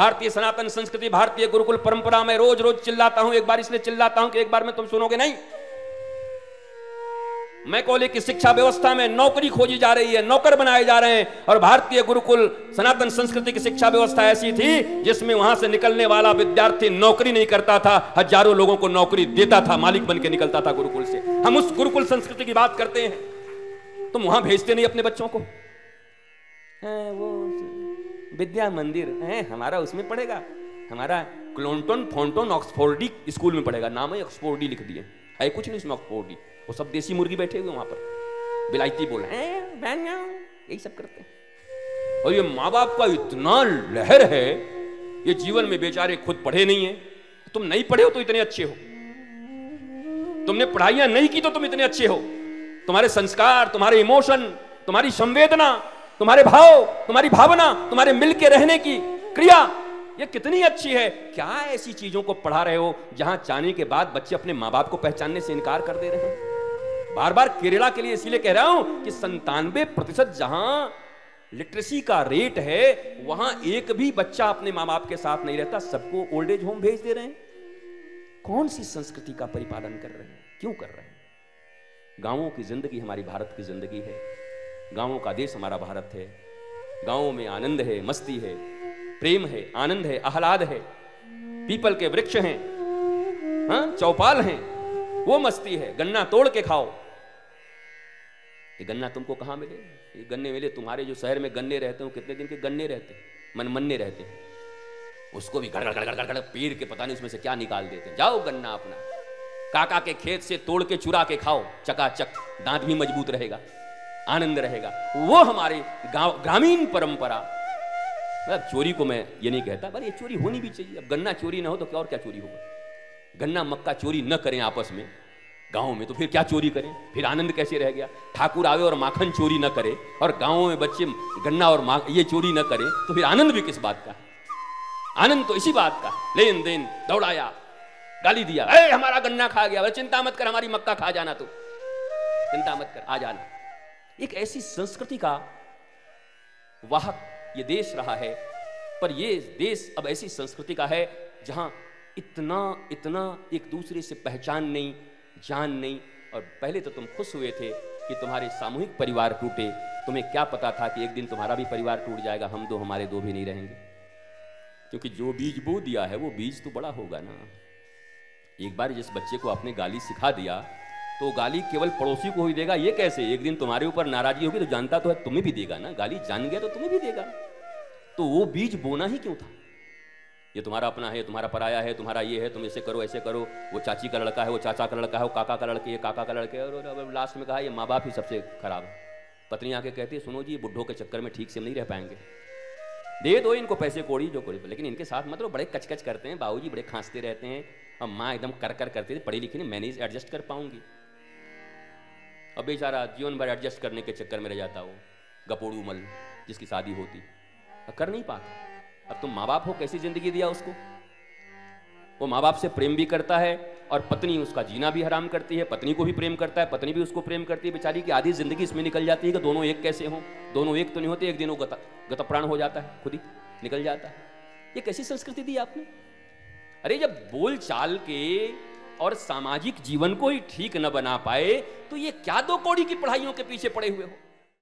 भारतीय सनातन संस्कृति, भारतीय गुरुकुल परंपरा में रोज रोज चिल्लाता हूं, एक बार इसलिए चिल्लाता हूं कि एक बार में तुम सुनोगे नहीं। मैकॉले की शिक्षा व्यवस्था में नौकरी खोजी जा रही है, नौकर बनाए जा रहे हैं, और भारतीय गुरुकुल सनातन संस्कृति की शिक्षा व्यवस्था ऐसी थी जिसमें वहां से निकलने वाला विद्यार्थी नौकरी नहीं करता था, हजारों लोगों को नौकरी देता था, मालिक बन के निकलता था गुरुकुल से। हम उस गुरुकुल संस्कृति की बात करते हैं, तुम वहां भेजते नहीं अपने बच्चों को। वो विद्या मंदिर है हमारा, उसमें पढ़ेगा, हमारा क्लोंटन फोंटन ऑक्सफोर्डी स्कूल में पढ़ेगा, नाम है ऑक्सफोर्डी लिख दिए, है कुछ नहीं उसमें ऑक्सफोर्डी, वो सब देसी मुर्गी बैठे हुए वहां पर, बिलायती बोल यही सब करते हैं। और ये माँ बाप का इतना लहर है, ये जीवन में बेचारे खुद पढ़े नहीं है। तुम नहीं पढ़े हो तो इतने अच्छे हो, तुमने पढ़ाइयां नहीं की तो तुम इतने अच्छे हो। तुम्हारे संस्कार, तुम्हारे इमोशन, तुम्हारी संवेदना, तुम्हारे भाव, तुम्हारी भावना, तुम्हारे मिलके रहने की क्रिया, ये कितनी अच्छी है। क्या ऐसी चीजों को पढ़ा रहे हो जहां जाने के बाद बच्चे अपने माँ बाप को पहचानने से इनकार कर दे रहे हैं। बार बार केरला के लिए इसीलिए कह रहा हूं कि 97% जहां लिटरेसी का रेट है, वहां एक भी बच्चा अपने माँ बाप के साथ नहीं रहता, सबको ओल्ड एज होम भेज दे रहे हैं। कौन सी संस्कृति का परिपालन कर रहे हैं, क्यों कर रहे हैं? गांवों की जिंदगी हमारी भारत की जिंदगी है, गांवों का देश हमारा भारत है। गांवों में आनंद है, मस्ती है, प्रेम है, आनंद है, आह्लाद है, पीपल के वृक्ष हैं, हाँ, चौपाल हैं, वो मस्ती है। गन्ना तोड़ के खाओ। ये गन्ना तुमको कहां मिले? ये गन्ने मिले तुम्हारे जो शहर में गन्ने रहते हो, कितने दिन के गन्ने रहते हैं, मनमन्ने रहते हैं, उसको भी गड़ गड़ गड़ गड़ पीर के पता नहीं उसमें से क्या निकाल देते हैं। जाओ गन्ना अपना काका के खेत से तोड़ के चुरा के खाओ, चकाचक, दांत भी मजबूत रहेगा, आनंद रहेगा। वो हमारे ग्रामीण परंपरा। मतलब चोरी को मैं ये नहीं कहता, पर ये चोरी होनी भी चाहिए। अब गन्ना चोरी ना हो तो क्या और क्या चोरी होगा? गन्ना मक्का चोरी न करें आपस में गांव में, तो फिर क्या चोरी करें? फिर आनंद कैसे रह गया? ठाकुर आवे और माखन चोरी न करे और गांवों में बच्चे गन्ना और ये चोरी न करें, तो फिर आनंद भी किस बात का? आनंद तो इसी बात का, लेन देन, दौड़ाया, गाली दिया, ए हमारा गन्ना खा गया, चिंता मत कर, हमारी मक्का खा जाना, तो चिंता मत कर, आ जाना। एक ऐसी संस्कृति का वाहक ये देश रहा है, पर ये देश अब ऐसी संस्कृति का है जहां इतना इतना एक दूसरे से पहचान नहीं, जान नहीं। और पहले तो तुम खुश हुए थे कि तुम्हारे सामूहिक परिवार टूटे, तुम्हें क्या पता था कि एक दिन तुम्हारा भी परिवार टूट जाएगा, हम दो हमारे दो भी नहीं रहेंगे। क्योंकि जो बीज बो दिया है वो बीज तो बड़ा होगा ना। एक बार जिस बच्चे को आपने गाली सिखा दिया तो गाली केवल पड़ोसी को ही देगा, ये कैसे? एक दिन तुम्हारे ऊपर नाराजगी होगी तो जानता तो है तुम्हें भी देगा ना, गाली जान गया तो तुम्हें भी देगा। तो वो बीज बोना ही क्यों था? ये तुम्हारा अपना है, तुम्हारा पराया है, तुम्हारा ये है, तुम ऐसे करो ऐसे करो, वो चाची का लड़का है, वो चाचा का लड़का है, वो काका का लड़के, ये काका का लड़के, और लास्ट में कहा ये माँ बाप ही सबसे खराब है। पत्नी आके कहती है सुनो जी, बुढ़ों के चक्कर में ठीक से नहीं रह पाएंगे, दे दो इनको पैसे कौड़ी जो कौड़ी, लेकिन इनके साथ मतलब बड़े कचकच करते हैं, बाबूजी बड़े खांसते रहते हैं, और माँ एकदम कर कर करती थी, पढ़ी लिखी नहीं, मैनेज एडजस्ट कर पाऊंगी। अब बेचारा जीवन भर एडजस्ट करने के चक्कर में रह जाता हो, गपोड़ू मल जिसकी शादी होती कर नहीं पाता। अब तुम माँ बाप हो, कैसी जिंदगी दिया उसको? वो माँ बाप से प्रेम भी करता है और पत्नी उसका जीना भी हराम करती है, पत्नी को भी प्रेम करता है, पत्नी भी उसको प्रेम करती है। बेचारी की आधी जिंदगी इसमें निकल जाती है कि दोनों एक कैसे हों। दोनों एक तो नहीं होते, एक दिन वो गतप्राण हो जाता है, खुद ही निकल जाता है। ये कैसी संस्कृति दी आपने? अरे जब बोल चाल के और सामाजिक जीवन को ही ठीक न बना पाए तो ये क्या दो कौड़ी की पढ़ाइयों के पीछे पड़े हुए हो?